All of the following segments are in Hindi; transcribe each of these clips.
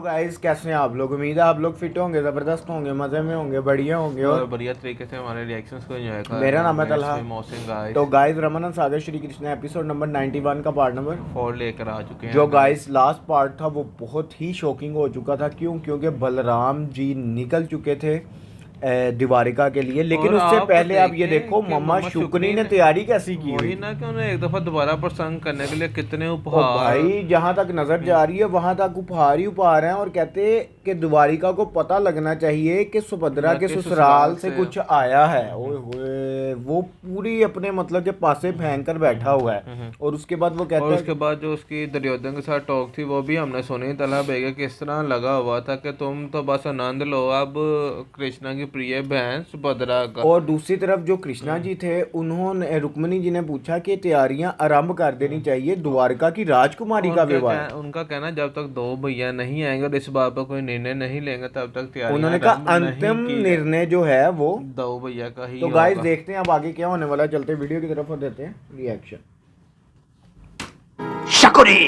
गाइस, कैसे हैं आप लोग? उम्मीद है आप लोग फिट होंगे, ज़बरदस्त होंगे, मज़े में होंगे, बढ़िया होंगे और बढ़िया तरीके से हमारे रिएक्शंस को एंजॉय कर रहे हैं। मेरा नाम है तलहा। गाइस तो गाइस, रमन सागर श्री कृष्ण एपिसोड नंबर 91 का पार्ट नंबर 4 लेकर आ चुके हैं। जो गाइस लास्ट पार्ट था वो बहुत ही शॉकिंग हो चुका था। क्यों? क्योंकि बलराम जी निकल चुके थे द्वारिका के लिए, लेकिन उससे पहले आप ये देखो मम्मा शुक्नी ने तैयारी कैसी की हुई ना कि उन्हें एक दफा दोबारा प्रसंग करने के लिए कितने उपहार। भाई जहाँ तक नजर जा रही है वहां तक उपहार ही उपहार हैं, और कहते कि द्वारिका को पता लगना चाहिए कि सुभद्रा के ससुराल से कुछ आया है। ओए होए, वो पूरी अपने मतलब के पासे फेंक कर बैठा हुआ है। और उसके बाद वो कहता है, उसके बाद जो उसकी दुर्योधन के साथ टॉक थी वो भी हमने सुनी। तलहा बेगे किस तरह लगा हुआ था कि तुम तो बस आनंद लो, अब कृष्णा की प्रिय बहन सुभद्रा का। और दूसरी तरफ जो कृष्णा जी थे उन्होंने रुक्मिणी जी ने पूछा कि तैयारियां आरंभ कर देनी चाहिए द्वारका की राजकुमारी का विवाह। उनका कहना जब तक दो भैया नहीं आएंगे और इस बात पर कोई निर्णय नहीं लेंगे तब तक तैयारी। उन्होंने कहा अंतिम निर्णय जो है वो दो भैया का ही। तो गाइस देखते हैं अब आगे क्या होने वाला है। चलते वीडियो की तरफ और देते हैं रिएक्शन। शकुनी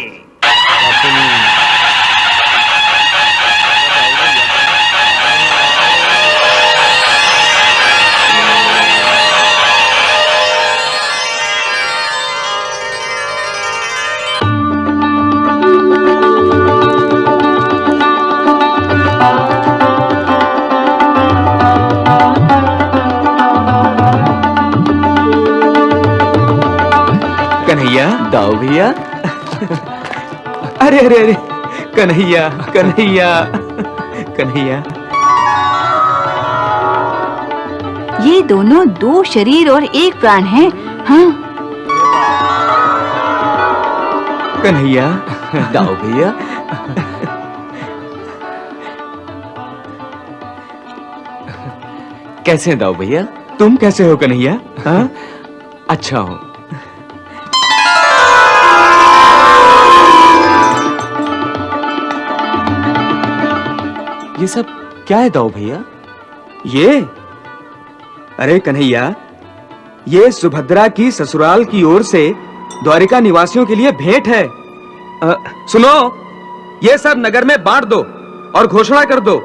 कन्हैया, दाऊ भैया। अरे अरे अरे, कन्हैया कन्हैया कन्हैया। ये दोनों दो शरीर और एक प्राण हैं। हाँ। कन्हैया, दाऊ भैया। कैसे हैं दाऊ भैया? तुम कैसे हो कन्हैया? हाँ, अच्छा हो। ये सब क्या है दाऊ भैया? ये अरे कन्हैया, ये सुभद्रा की ससुराल की ओर से द्वारिका निवासियों के लिए भेंट है। सुनो, ये सब नगर में बांट दो और घोषणा कर दो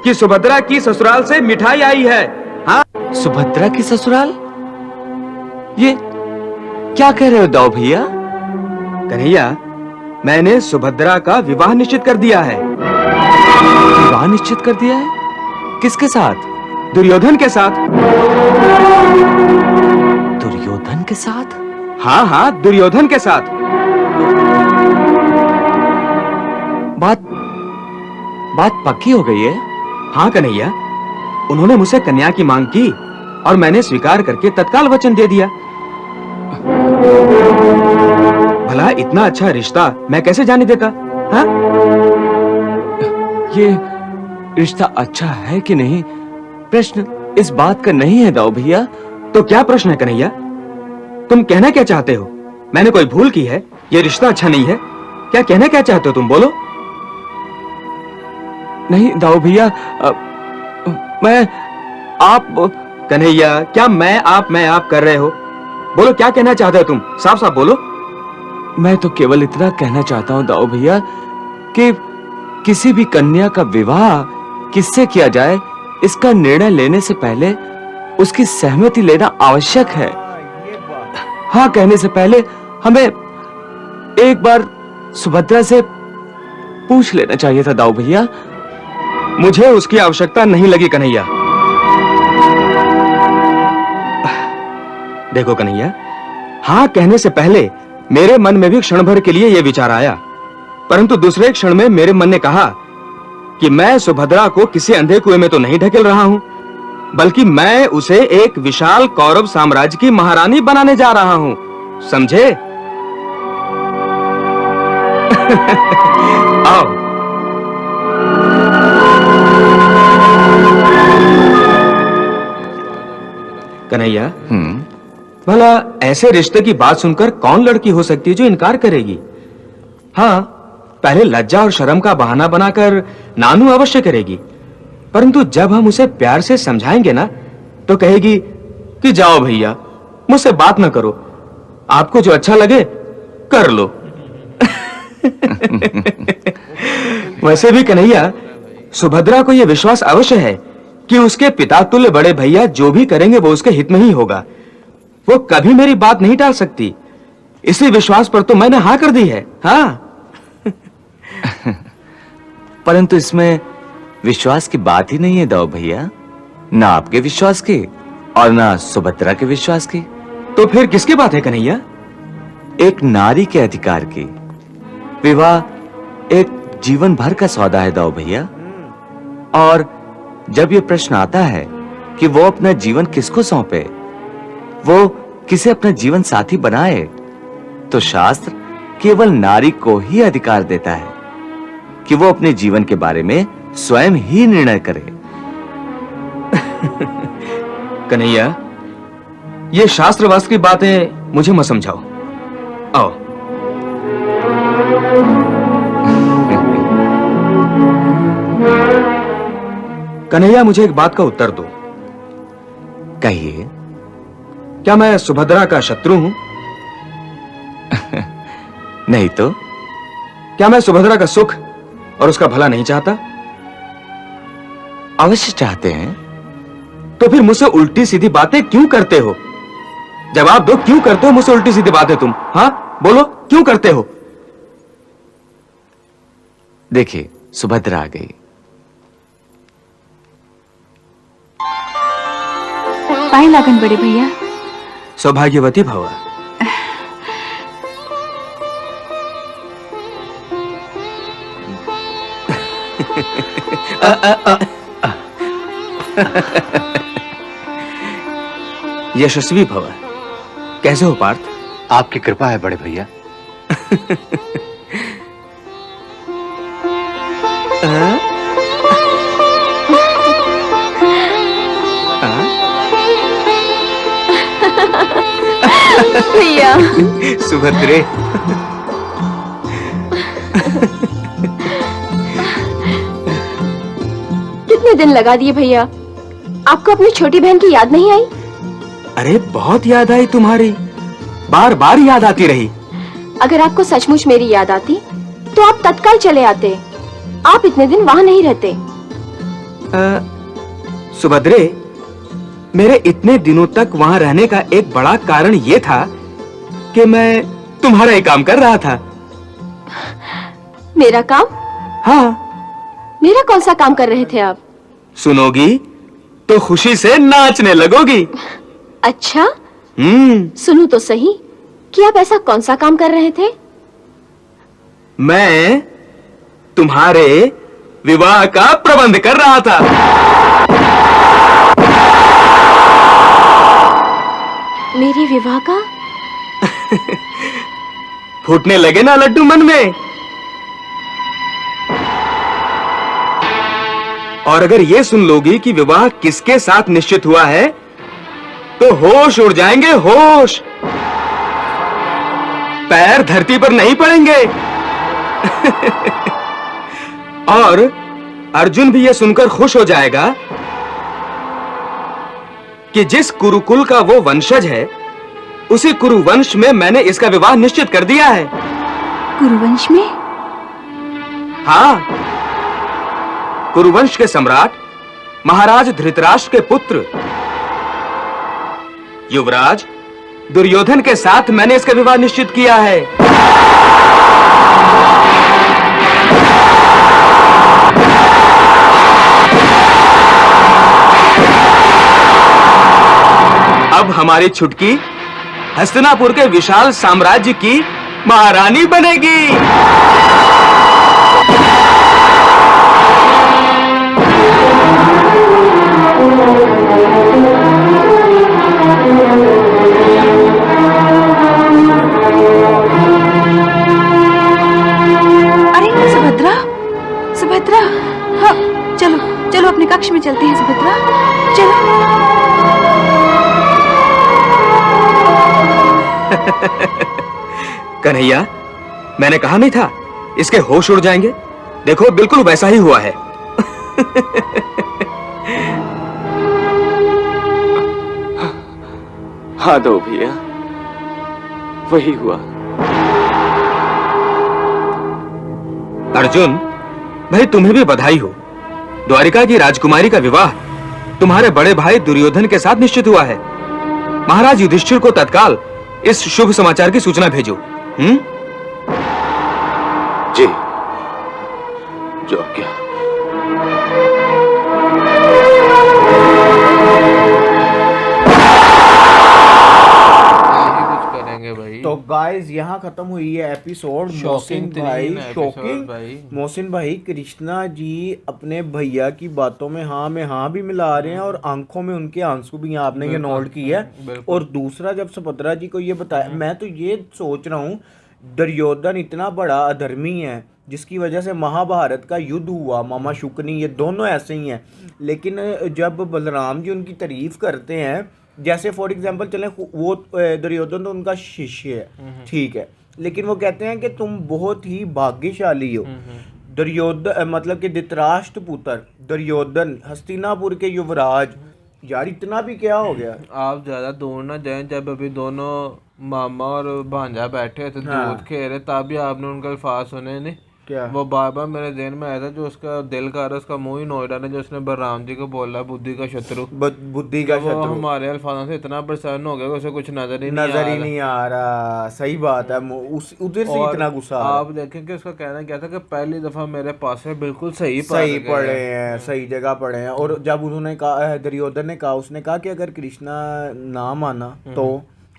कि सुभद्रा की ससुराल से मिठाई आई है। हाँ, सुभद्रा की ससुराल? ये क्या कह रहे हो दाऊ भैया? कन्हैया, मैंने सुभद्रा का विवाह निश्चित कर दिया है। विवाह निश्चित कर दिया है? किसके साथ? दुर्योधन के साथ। दुर्योधन के साथ? हाँ हाँ, दुर्योधन के साथ। बात पक्की हो गई है? हाँ कन्हैया, उन्होंने मुझसे कन्या की मांग की और मैंने स्वीकार करके तत्काल वचन दे दिया। भला इतना अच्छा रिश्ता मैं कैसे जाने देता? हाँ? ये रिश्ता अच्छा है कि नहीं, प्रश्न इस बात का नहीं है दाऊ भैया। तो क्या प्रश्न है कन्हैया? तुम कहना क्या चाहते हो? मैंने कोई भूल की है? ये रिश्ता अच्छा नहीं है? क्या कहना क्या चाहते हो तुम? बोलो। नहीं दाऊ भैया, मैं आप कन्हैया, क्या मैं आप कर रहे हो? बोलो, क्या कहना चाहते हो तुम? साफ साफ बोलो। मैं तो केवल इतना कहना चाहता हूँ दाऊ भैया कि किसी भी कन्या का विवाह किससे किया जाए, इसका निर्णय लेने से पहले उसकी सहमति लेना आवश्यक है। हाँ कहने से पहले हमें एक बार सुभद्रा से पूछ लेना चाहिए था दाऊ भैया। मुझे उसकी आवश्यकता नहीं लगी कन्हैया। देखो कन्हैया, हाँ कहने से पहले मेरे मन में भी क्षण भर के लिए यह विचार आया, परंतु दूसरे क्षण में मेरे मन ने कहा कि मैं सुभद्रा को किसी अंधे कुएं में तो नहीं ढकेल रहा हूं, बल्कि मैं उसे एक विशाल कौरव साम्राज्य की महारानी बनाने जा रहा हूं। समझे? आओ। कन्हैया, भला ऐसे रिश्ते की बात सुनकर कौन लड़की हो सकती है जो इनकार करेगी? हाँ, पहले लज्जा और शर्म का बहाना बनाकर नानू अवश्य करेगी, परंतु जब हम उसे प्यार से समझाएंगे ना तो कहेगी कि जाओ भैया, मुझसे बात ना करो, आपको जो अच्छा लगे कर लो। वैसे भी कन्हैया, सुभद्रा को यह विश्वास अवश्य है कि उसके पिता तुल्य बड़े भैया जो भी करेंगे वो उसके हित में ही होगा। वो कभी मेरी बात नहीं टाल सकती। इसी विश्वास पर तो मैंने हाँ कर दी है। हाँ। परंतु इसमें विश्वास की बात ही नहीं है दाऊ भैया, ना आपके विश्वास की और ना सुभद्रा के विश्वास की। तो फिर किसकी बात है कन्हैया? एक नारी के अधिकार की। विवाह एक जीवन भर का सौदा है दाऊ भैया, और जब ये प्रश्न आता है कि वो अपना जीवन किसको सौंपे, वो किसे अपना जीवन साथी बनाए, तो शास्त्र केवल नारी को ही अधिकार देता है कि वो अपने जीवन के बारे में स्वयं ही निर्णय करे। कन्हैया, ये शास्त्र वास्त्र की बातें मुझे मत समझाओ। आओ। कन्हैया, मुझे एक बात का उत्तर दो। कहिए। क्या मैं सुभद्रा का शत्रु हूं? नहीं तो। क्या मैं सुभद्रा का सुख और उसका भला नहीं चाहता? अवश्य चाहते हैं। तो फिर मुझसे उल्टी सीधी बातें क्यों करते हो? जवाब दो, क्यों करते हो मुझसे उल्टी सीधी बातें तुम? हाँ बोलो, क्यों करते हो? देखिए, सुभद्रा आ गई। पाए लागन बड़े भैया। सौभाग्यवती भव। यशस्वी भव। कैसे हो पार्थ? आपकी कृपा है बड़े भैया। भैया। सुभद्रे। कितने दिन लगा दिए भैया, आपको अपनी छोटी बहन की याद नहीं आई? अरे बहुत याद आई तुम्हारी, बार बार याद आती रही। अगर आपको सचमुच मेरी याद आती तो आप तत्काल चले आते। आप इतने दिन वहाँ नहीं रहते। सुभद्रे, मेरे इतने दिनों तक वहाँ रहने का एक बड़ा कारण ये था कि मैं तुम्हारा ही काम कर रहा था। मेरा काम? हाँ। मेरा कौन सा काम कर रहे थे आप? सुनोगी तो खुशी से नाचने लगोगी। अच्छा, सुनूं तो सही कि आप ऐसा कौन सा काम कर रहे थे? मैं तुम्हारे विवाह का प्रबंध कर रहा था। मेरे विवाह का? फूटने लगे ना लड्डू मन में? और अगर ये सुन लोगी कि विवाह किसके साथ निश्चित हुआ है तो होश उड़ जाएंगे, होश। पैर धरती पर नहीं पड़ेंगे। और अर्जुन भी यह सुनकर खुश हो जाएगा कि जिस कुरुकुल का वो वंशज है, उसी कुरुवंश में मैंने इसका विवाह निश्चित कर दिया है। कुरुवंश में? हाँ, कुरुवंश के सम्राट महाराज धृतराष्ट्र के पुत्र युवराज दुर्योधन के साथ मैंने इसका विवाह निश्चित किया है। अब हमारी छुटकी हस्तिनापुर के विशाल साम्राज्य की महारानी बनेगी। अरे सुभद्रा, सुभद्रा, हाँ, चलो चलो अपने कक्ष में चलते हैं सुभद्रा, चलो। कन्हैया, मैंने कहा नहीं था इसके होश उड़ जाएंगे? देखो बिल्कुल वैसा ही हुआ है। हाँ दो भैया, वही हुआ। अर्जुन, भाई तुम्हें भी बधाई हो। द्वारिका की राजकुमारी का विवाह तुम्हारे बड़े भाई दुर्योधन के साथ निश्चित हुआ है। महाराज युधिष्ठिर को तत्काल इस शुभ समाचार की सूचना भेजो। जी, जो क्या। यही कुछ करेंगे भाई। तो गाइस यहाँ खत्म हुई है एपिसोड। मोहसिन भाई शॉकिंग भाई। मोहसिन भाई कृष्णा जी अपने भैया की बातों में हाँ में हाँ भी मिला रहे हैं और आंखों में उनके आंसू भी आपने ये नोट किया है। और दूसरा जब सुभद्रा जी को ये बताया, मैं तो ये सोच रहा हूँ दुर्योधन इतना बड़ा अधर्मी है जिसकी वजह से महाभारत का युद्ध हुआ, मामा शुक्नी ये दोनों ऐसे ही हैं। लेकिन जब बलराम जी उनकी तारीफ करते हैं, जैसे फॉर एग्जांपल चलें वो दुर्योधन तो उनका शिष्य है, ठीक है, लेकिन वो कहते हैं कि तुम बहुत ही भाग्यशाली हो। दुर्योधन मतलब कि धृतराष्ट्र पुत्र दुर्योधन हस्तिनापुर के युवराज, यार इतना भी क्या हो गया। आप ज्यादा दूर ना जाएं। जब अभी दोनों मामा और भांजा बैठे थे दूध खेल रहे, तभी आपने उनका अल्फाज सुने नहीं क्या वो बार बार मेरे ध्यान में आया था, जो उसका दिल कर रहा उसका मुंह ही नोएडा ने, जो उसने बलराम जी को बोला बुद्धि का शत्रु। बुद्धि का वो शत्रु हमारे अल्फाजों से इतना प्रसन्न हो गया कि उसे कुछ नजर ही नहीं आ रहा। सही बात है, उधर से इतना गुस्सा आ रहा है। आप देखें कि उसका कहना क्या था कि पहली दफा मेरे पास है, बिल्कुल सही पढ़े हैं, सही जगह पढ़े हैं। और जब उन्होंने कहा, दुर्योधन ने कहा, उसने कहा कि अगर कृष्णा ना माना तो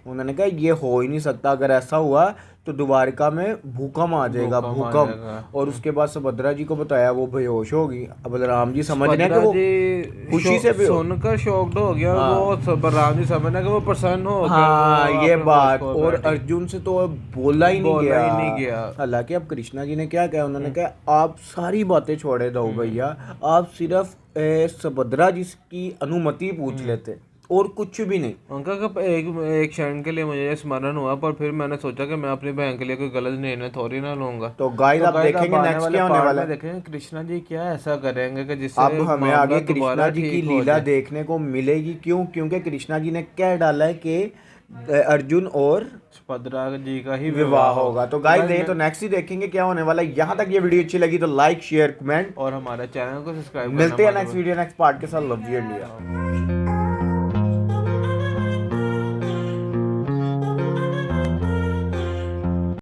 उन्होंने कहा ये हो ही नहीं सकता, अगर ऐसा हुआ तो द्वारिका में भूकंप आ जाएगा, भूकंप। और उसके बाद सुभद्रा जी को बताया, वो बेहोश होगी। अब बलराम जी समझ रहे हैं कि वो खुशी से सुनकर शॉक्ड हो गया। वो बलराम जी समझ रहे कि वो प्रसन्न हो गया। हाँ ये बात। और अर्जुन से तो बोला ही नहीं गया। हालांकि अब कृष्णा जी ने क्या कहा, उन्होंने कहा आप सारी बातें छोड़े दो भैया, आप सिर्फ सुभद्रा जी की अनुमति पूछ लेते और कुछ भी नहीं। उनका एक क्षण के लिए मुझे स्मरण हुआ, पर फिर मैंने सोचा कि मैं अपनी बहन के लिए कोई गलत निर्णय थोड़ी ना लूंगा। तो गाइस आप देखेंगे नेक्स्ट क्या होने वाला है। देखेंगे कृष्णा जी क्या ऐसा करेंगे कि जिससे अब हमें आगे कृष्णा जी की लीला देखने को मिलेगी। क्यों? क्योंकि कृष्णा जी ने क्या डाला है कि अर्जुन और सुभद्रा जी का ही विवाह होगा। तो गाइस ये तो नेक्स्ट ही देखेंगे क्या होने वाला है। यहाँ तक ये वीडियो अच्छी लगी तो लाइक शेयर कमेंट और हमारे चैनल को सब्सक्राइब। मिलते हैं नेक्स्ट वीडियो नेक्स्ट पार्ट के साथ। Love you India.